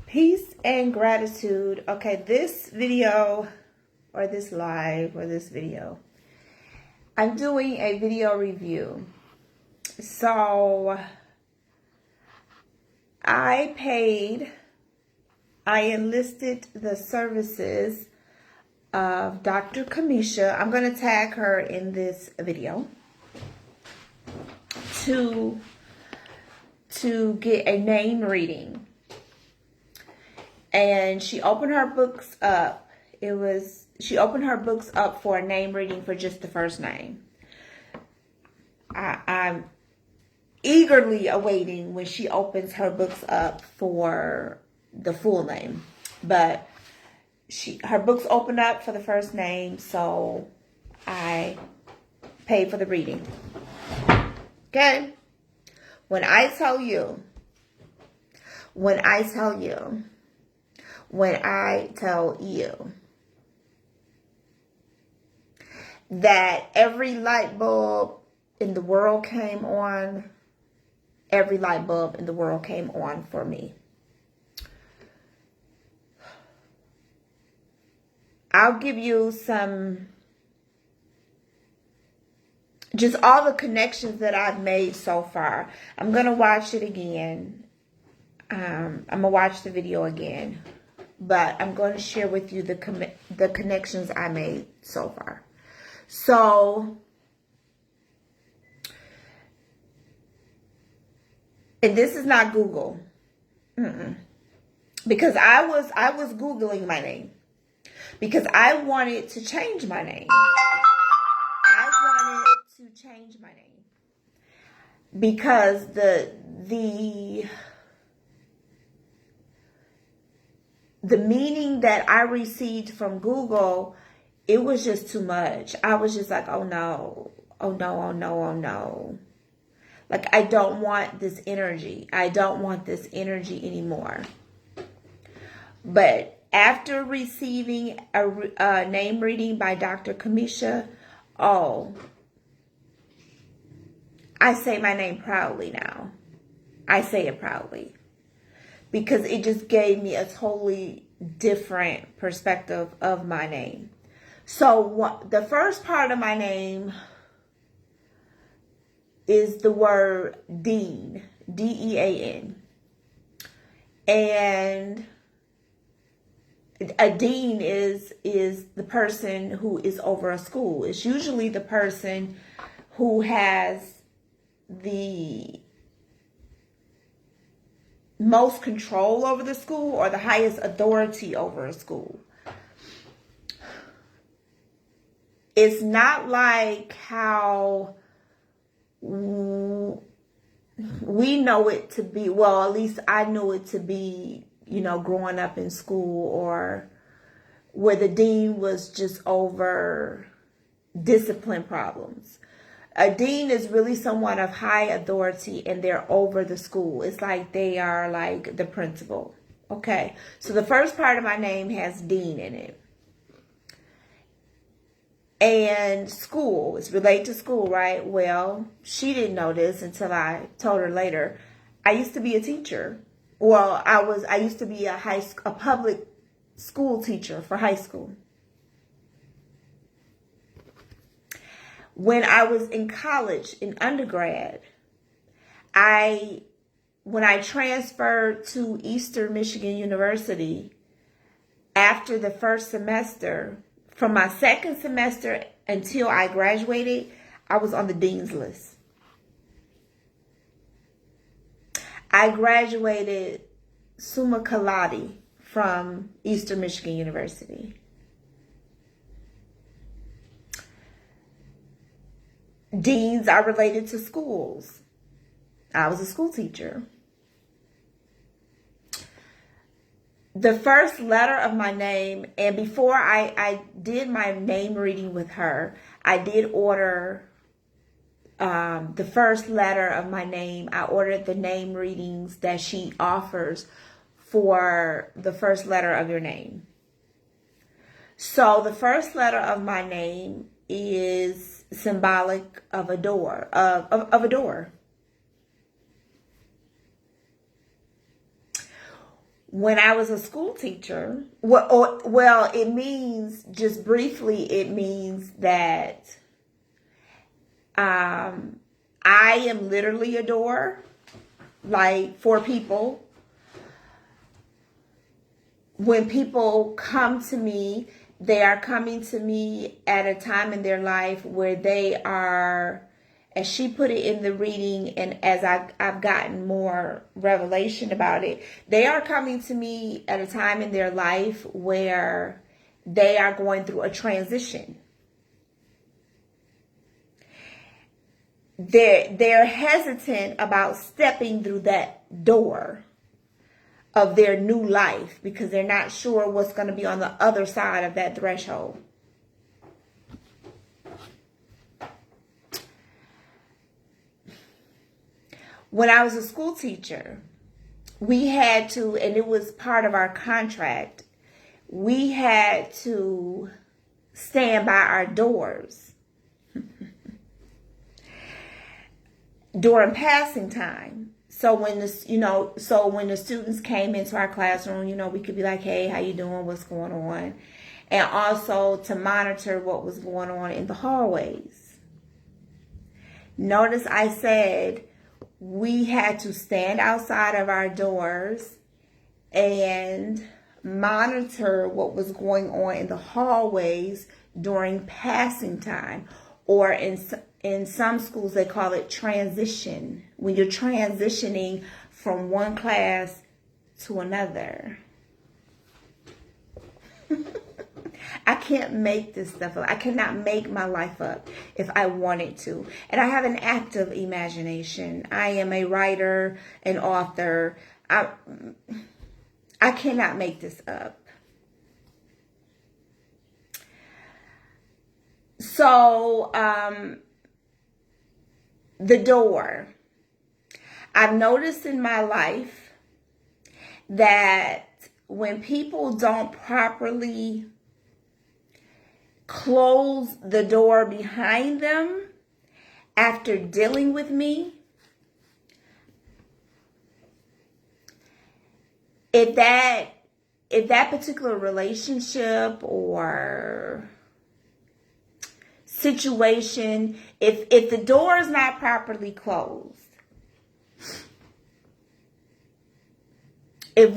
Peace and gratitude. Okay, this video or this live or this video, I'm doing a video review. So I enlisted the services of Dr. Kamisha. I'm going to tag her in this video to get a name reading. And she opened her books up. She opened her books up for a name reading for just the first name. I'm eagerly awaiting when she opens her books up for the full name. But her books opened up for the first name, so I paid for the reading. Okay? When I tell you that every light bulb in the world came on, every light bulb in the world came on for me. I'll give you just all the connections that I've made so far. I'm going to watch it again. I'm going to watch the video again. But I'm going to share with you the connections I made so far. So, and this is not Google. Because I was Googling my name. Because I wanted to change my name. Because the meaning that I received from Google, it was just too much. I was just like, oh no, oh no, oh no, oh no. Like, I don't want this energy. I don't want this energy anymore. But after receiving a name reading by Dr. Kamisha, I say my name proudly now. I say it proudly. Because it just gave me a totally different perspective of my name. So the first part of my name is the word Dean. D-E-A-N. And a dean is the person who is over a school. It's usually the person who has the most control over the school or the highest authority over a school. It's not like how we know it to be. Well, at least I knew it to be, growing up in school, or where the dean was just over discipline problems. A dean is really someone of high authority, and they're over the school. It's like they are like the principal. Okay, so the first part of my name has dean in it. And school, it's related to school, right? Well, she didn't know this until I told her later. I used to be a teacher. Well, I used to be a public school teacher for high school. When I was in college, in undergrad, when I transferred to Eastern Michigan University after the first semester, from my second semester until I graduated, I was on the dean's list. I graduated summa cum laude from Eastern Michigan University. Deans are related to schools. I was a school teacher. The first letter of my name, and before I did my name reading with her, I did order the first letter of my name. I ordered the name readings that she offers for the first letter of your name. So the first letter of my name is symbolic of a door, of a door. When I was a school teacher, well, it means, just briefly, it means that I am literally a door, like, for people. When people come to me, they are coming to me at a time in their life where they are, as she put it in the reading, and as I've gotten more revelation about it, they are coming to me at a time in their life where they are going through a transition. They're hesitant about stepping through that door of their new life because they're not sure what's going to be on the other side of that threshold. When I was a school teacher, we had to, and it was part of our contract, we had to stand by our doors during passing time. So when the students came into our classroom, we could be like, hey, how you doing? What's going on? And also to monitor what was going on in the hallways. Notice I said we had to stand outside of our doors and monitor what was going on in the hallways during passing time, or in some schools they call it transition, when you're transitioning from one class to another. I can't make this stuff up. I cannot make my life up if I wanted to. And I have an active imagination. I am a writer, an author. I cannot make this up. So, the door. I've noticed in my life that when people don't properly close the door behind them after dealing with me, if that particular relationship or situation, if the door is not properly closed, if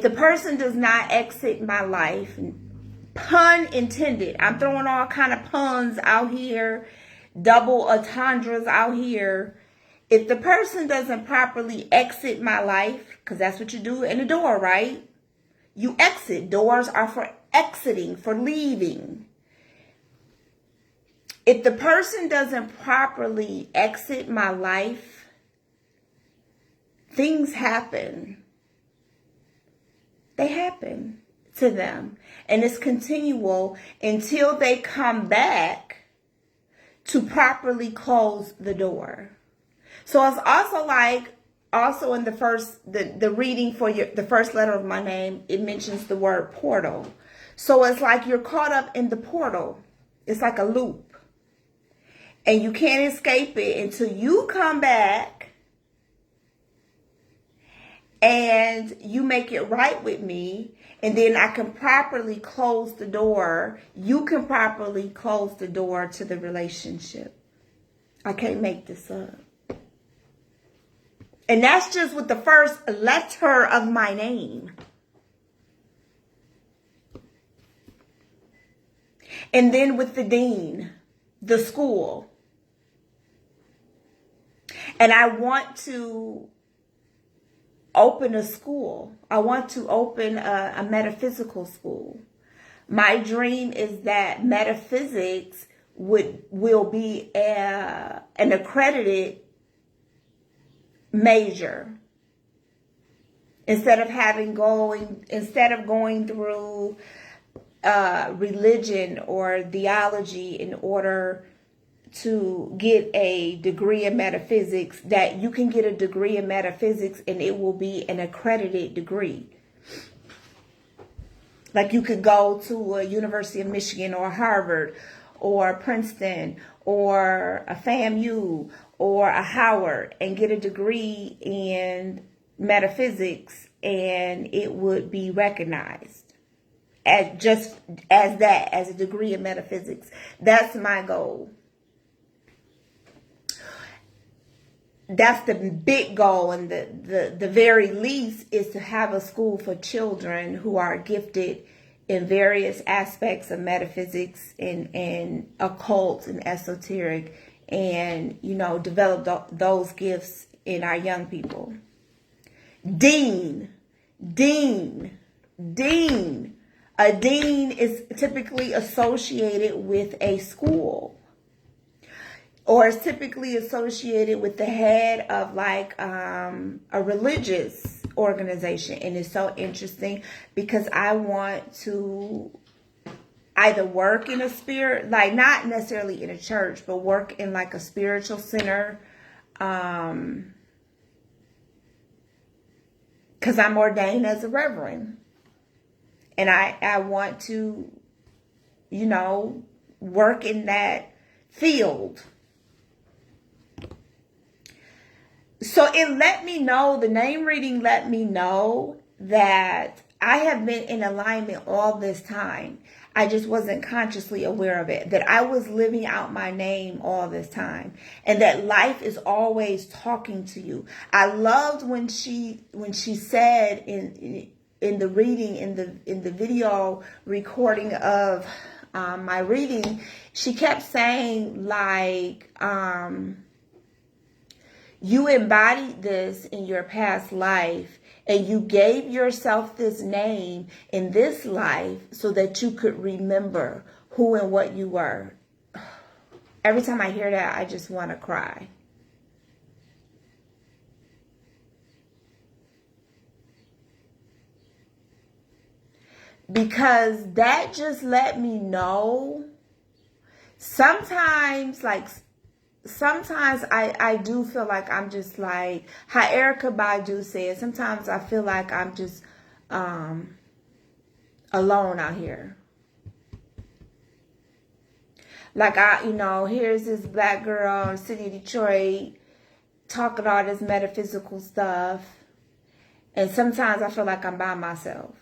the person does not exit my life, pun intended, I'm throwing all kind of puns out here, double entendres out here. If the person doesn't properly exit my life, because that's what you do in a door, right? You exit. Doors are for exiting, for leaving. If the person doesn't properly exit my life, things happen. They happen to them. And it's continual until they come back to properly close the door. So it's also in the reading for the first letter of my name, it mentions the word portal. So it's like you're caught up in the portal. It's like a loop. And you can't escape it until you come back and you make it right with me, and then I can properly close the door. You can properly close the door to the relationship. I can't make this up. And that's just with the first letter of my name. And then with the dean, the school. And I want to open a school. I want to open a metaphysical school. My dream is that metaphysics will be an accredited major instead of going through religion or theology in order to get a degree in metaphysics. That you can get a degree in metaphysics and it will be an accredited degree. Like you could go to a University of Michigan or Harvard or Princeton or a FAMU or a Howard and get a degree in metaphysics, and it would be recognized as just as that, as a degree in metaphysics. That's my goal. That's the big goal, and the very least is to have a school for children who are gifted in various aspects of metaphysics and occult and esoteric, and, you know, develop those gifts in our young people. Dean. A dean is typically associated with a school, or is typically associated with the head of like a religious organization. And it's so interesting because I want to either work in a spirit, like not necessarily in a church, but work in like a spiritual center. Because I'm ordained as a reverend. And I want to, you know, work in that field. So it let me know, the name reading let me know that I have been in alignment all this time. I just wasn't consciously aware of it, that I was living out my name all this time, and that life is always talking to you. I loved when she said in the reading, in the video recording of my reading, she kept saying like, you embodied this in your past life, and you gave yourself this name in this life so that you could remember who and what you were. Every time I hear that, I just want to cry. Because that just let me know. Sometimes I do feel like I'm just like how Erykah Badu said, sometimes I feel like I'm just alone out here. Like here's this black girl in the city of Detroit talking all this metaphysical stuff. And sometimes I feel like I'm by myself.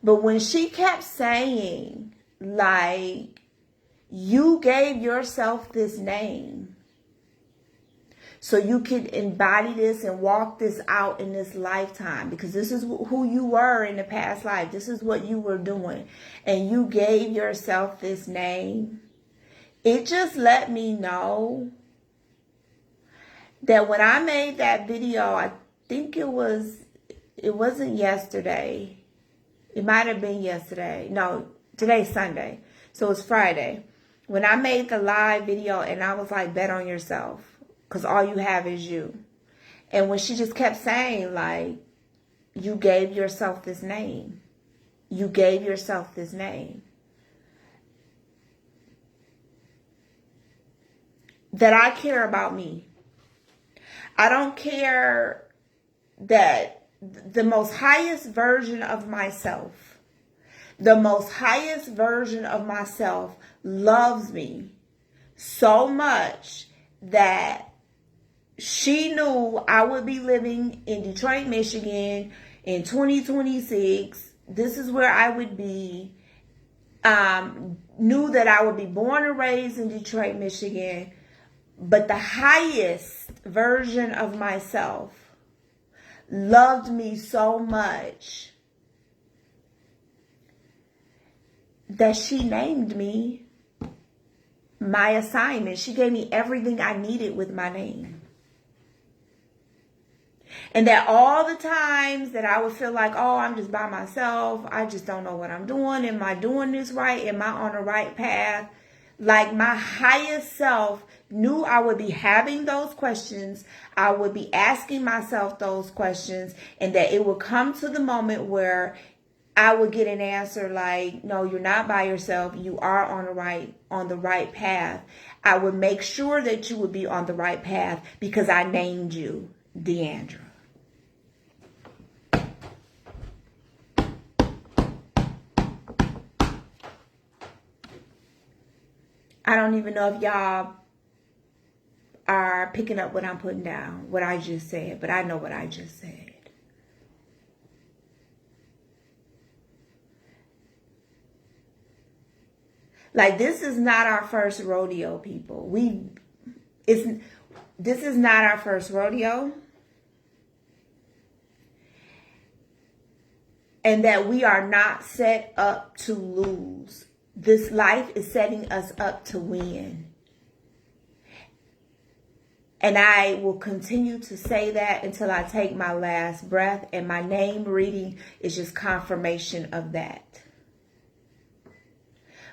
But when she kept saying, like, you gave yourself this name so you could embody this and walk this out in this lifetime, because this is who you were in the past life. This is what you were doing. And you gave yourself this name. It just let me know that when I made that video, I think it wasn't yesterday. It might have been yesterday. No, today's Sunday. So it's Friday. When I made the live video and I was like, bet on yourself, because all you have is you. And when she just kept saying, like, you gave yourself this name. You gave yourself this name. That I care about me. I don't care that the most highest version of myself, loves me so much that she knew I would be living in Detroit, Michigan in 2026. This is where I would be. Knew that I would be born and raised in Detroit, Michigan. But the highest version of myself loved me so much that she named me my assignment. She gave me everything I needed with my name. And that all the times that I would feel like, oh, I'm just by myself, I just don't know what I'm doing. Am I doing this right? Am I on the right path? Like, my highest self knew I would be having those questions. I would be asking myself those questions, and that it would come to the moment where I would get an answer like, no, you're not by yourself. You are on the right path. I would make sure that you would be on the right path because I named you Deandra. I don't even know if y'all are picking up what I'm putting down, what I just said, but I know what I just said. Like, this is not our first rodeo, people. This is not our first rodeo. And that we are not set up to lose. This life is setting us up to win. And I will continue to say that until I take my last breath. And my name reading is just confirmation of that.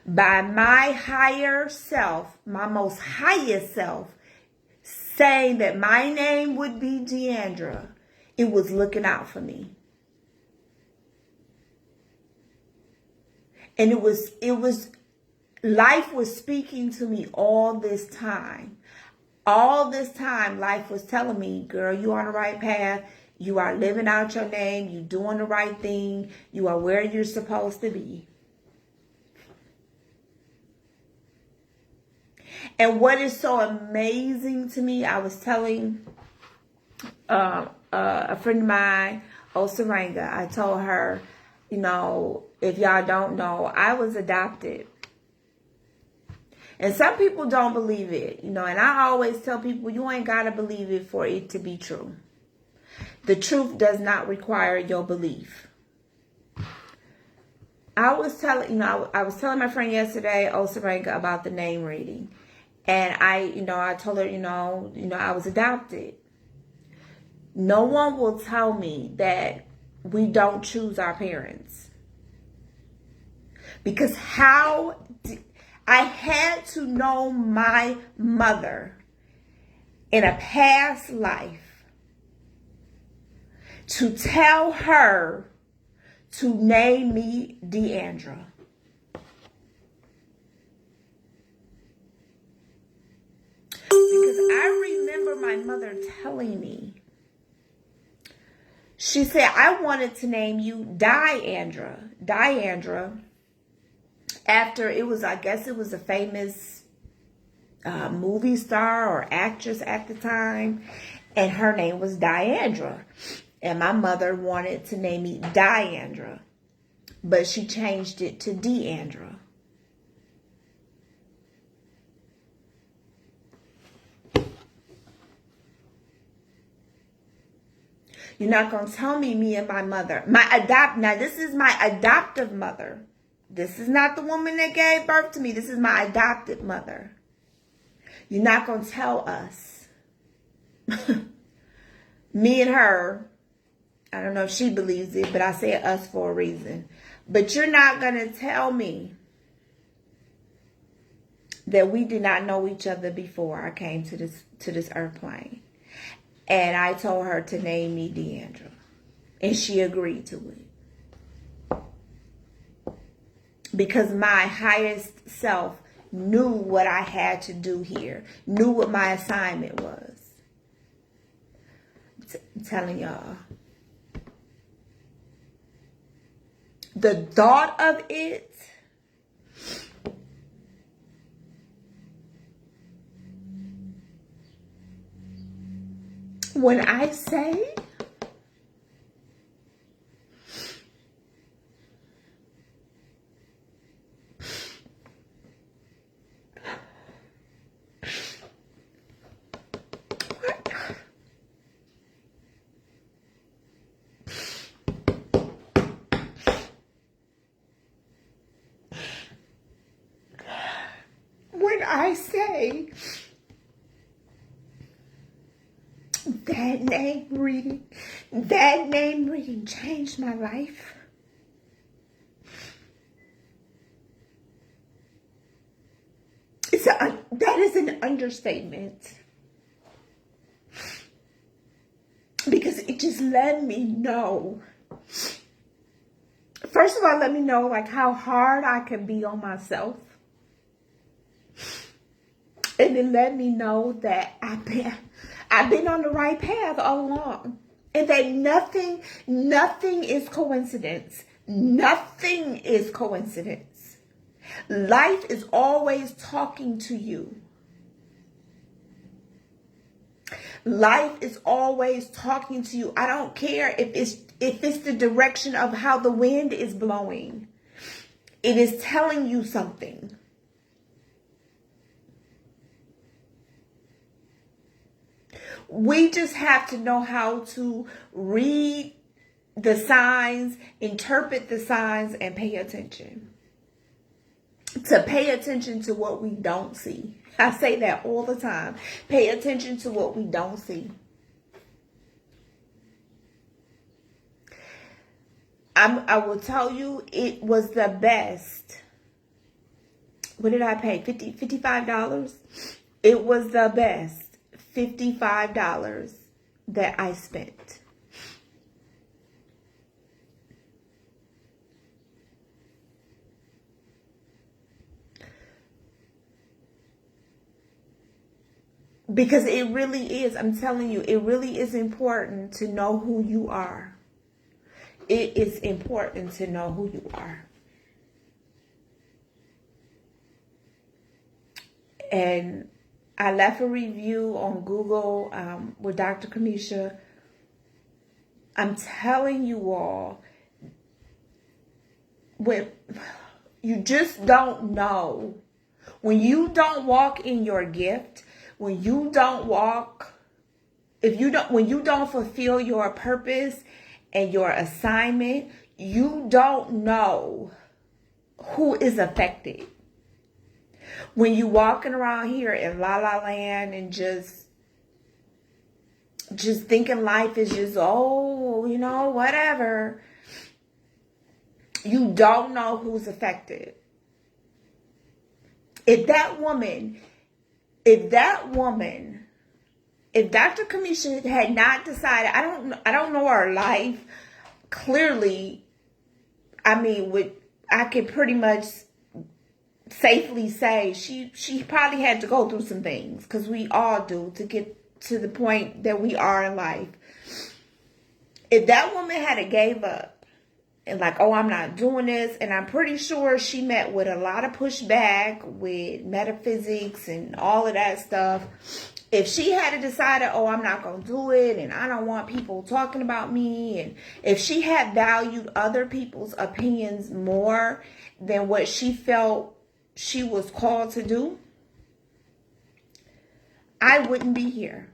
By my higher self, my most highest self, saying that my name would be Deandra, it was looking out for me. And it was life was speaking to me all this time. All this time, life was telling me, girl, you on the right path. You are living out your name. You doing the right thing. You are where you're supposed to be. And what is so amazing to me, I was telling a friend of mine, Osaranga, I told her, you know, if y'all don't know, I was adopted. And some people don't believe it, you know, and I always tell people, you ain't got to believe it for it to be true. The truth does not require your belief. I was telling my friend yesterday, Osaranga, about the name reading. And I told her, I was adopted. No one will tell me that we don't choose our parents. Because I had to know my mother in a past life to tell her to name me Deandra. Because I remember my mother telling me, she said, I wanted to name you Deandra, after I guess it was a famous movie star or actress at the time, and her name was Deandra. And my mother wanted to name me Deandra, but she changed it to Deandra. You're not going to tell me and my mother. Now this is my adoptive mother. This is not the woman that gave birth to me. This is my adopted mother. You're not going to tell us. Me and her, I don't know if she believes it, but I say us for a reason. But you're not going to tell me that we did not know each other before I came to this earth plane. And I told her to name me Deandra. And she agreed to it. Because my highest self knew what I had to do here. Knew what my assignment was. I'm telling y'all. The thought of it. When I say that name reading changed my life. That is an understatement. Because it just let me know. First of all, let me know like how hard I can be on myself. And it let me know that I've been on the right path all along. And that nothing is coincidence. Nothing is coincidence. Life is always talking to you. Life is always talking to you. I don't care if it's the direction of how the wind is blowing. It is telling you something. We just have to know how to read the signs, interpret the signs, and pay attention. To pay attention to what we don't see. I say that all the time. Pay attention to what we don't see. I will tell you, it was the best. What did I pay? $55? It was the best. $55 that I spent. Because it really is, I'm telling you, it really is important to know who you are. It is important to know who you are. And I left a review on Google with Dr. Kamisha. I'm telling you all, when you just don't know, when you don't walk in your gift, when you don't walk, when you don't fulfill your purpose and your assignment, you don't know who is affected. When you walking around here in La La Land and just thinking life is just, oh, you know, whatever, you don't know who's affected. If Dr. Kamisha had not decided, I don't know her life clearly. I mean, I could pretty much safely say she probably had to go through some things, because we all do, to get to the point that we are in life. If that woman had gave up and like, oh, I'm not doing this, and I'm pretty sure she met with a lot of pushback with metaphysics and all of that stuff. If she had decided, oh, I'm not going to do it, and I don't want people talking about me, and if she had valued other people's opinions more than what she felt she was called to do, I wouldn't be here.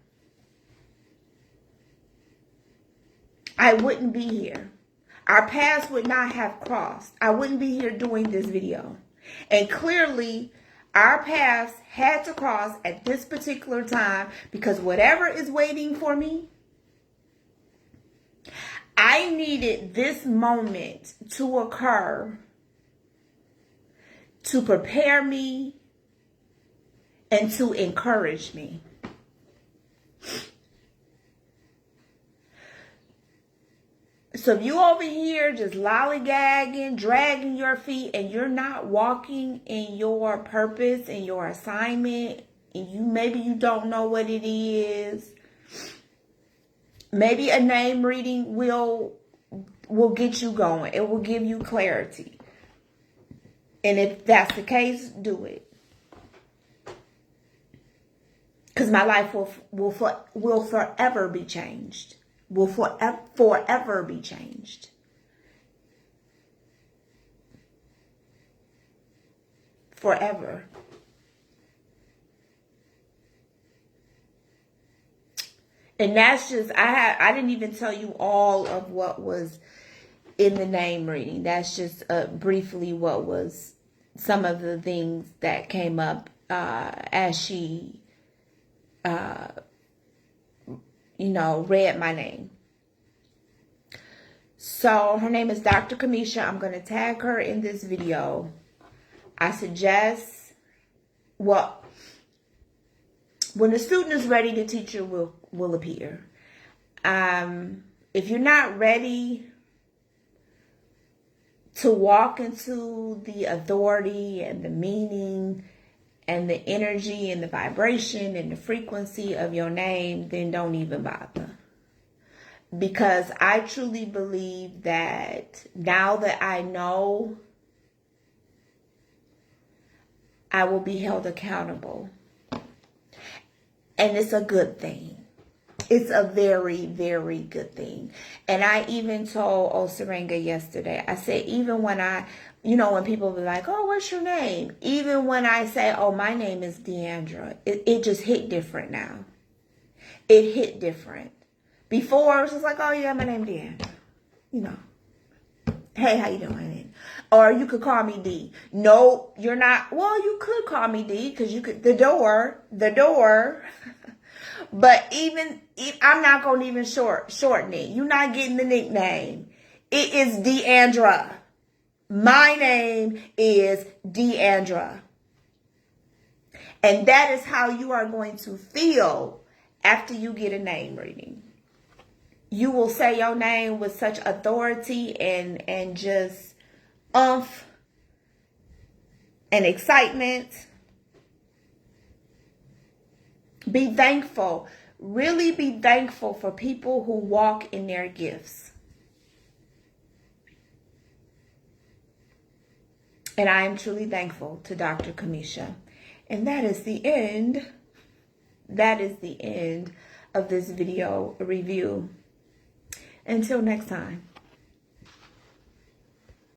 I wouldn't be here. Our paths would not have crossed. I wouldn't be here doing this video. And clearly, our paths had to cross at this particular time, because whatever is waiting for me, I needed this moment to occur to prepare me and to encourage me. So if you over here just lollygagging, dragging your feet, and you're not walking in your purpose and your assignment, and maybe you don't know what it is, maybe a name reading will get you going. It will give you clarity. And if that's the case, do it. Because my life will forever be changed. Will forever be changed. Forever. And that's just, I didn't even tell you all of what was in the name reading. That's just briefly what was some of the things that came up as she read my name. So her name is Dr. Kamisha. I'm going to tag her in this video. I suggest, when the student is ready, the teacher will appear. If you're not ready to walk into the authority and the meaning and the energy and the vibration and the frequency of your name, then don't even bother. Because I truly believe that now that I know I will be held accountable. And it's a good thing. It's a very, very good thing. And I even told Osarenga yesterday, I said, even when when people be like, oh, what's your name? Even when I say, oh, my name is Deandra, it just hit different now. It hit different. Before, it was just like, oh, yeah, my name is Deandra. Hey, how you doing? Or you could call me D. No, you're not. Well, you could call me D because you could, the door. But even if I'm not going to even shorten it. You're not getting the nickname. It is Deandra. My name is Deandra. And that is how you are going to feel after you get a name reading. You will say your name with such authority and just and excitement. Be thankful. Really be thankful for people who walk in their gifts. And I am truly thankful to Dr. Kamisha. And that is the end. That is the end of this video review. Until next time.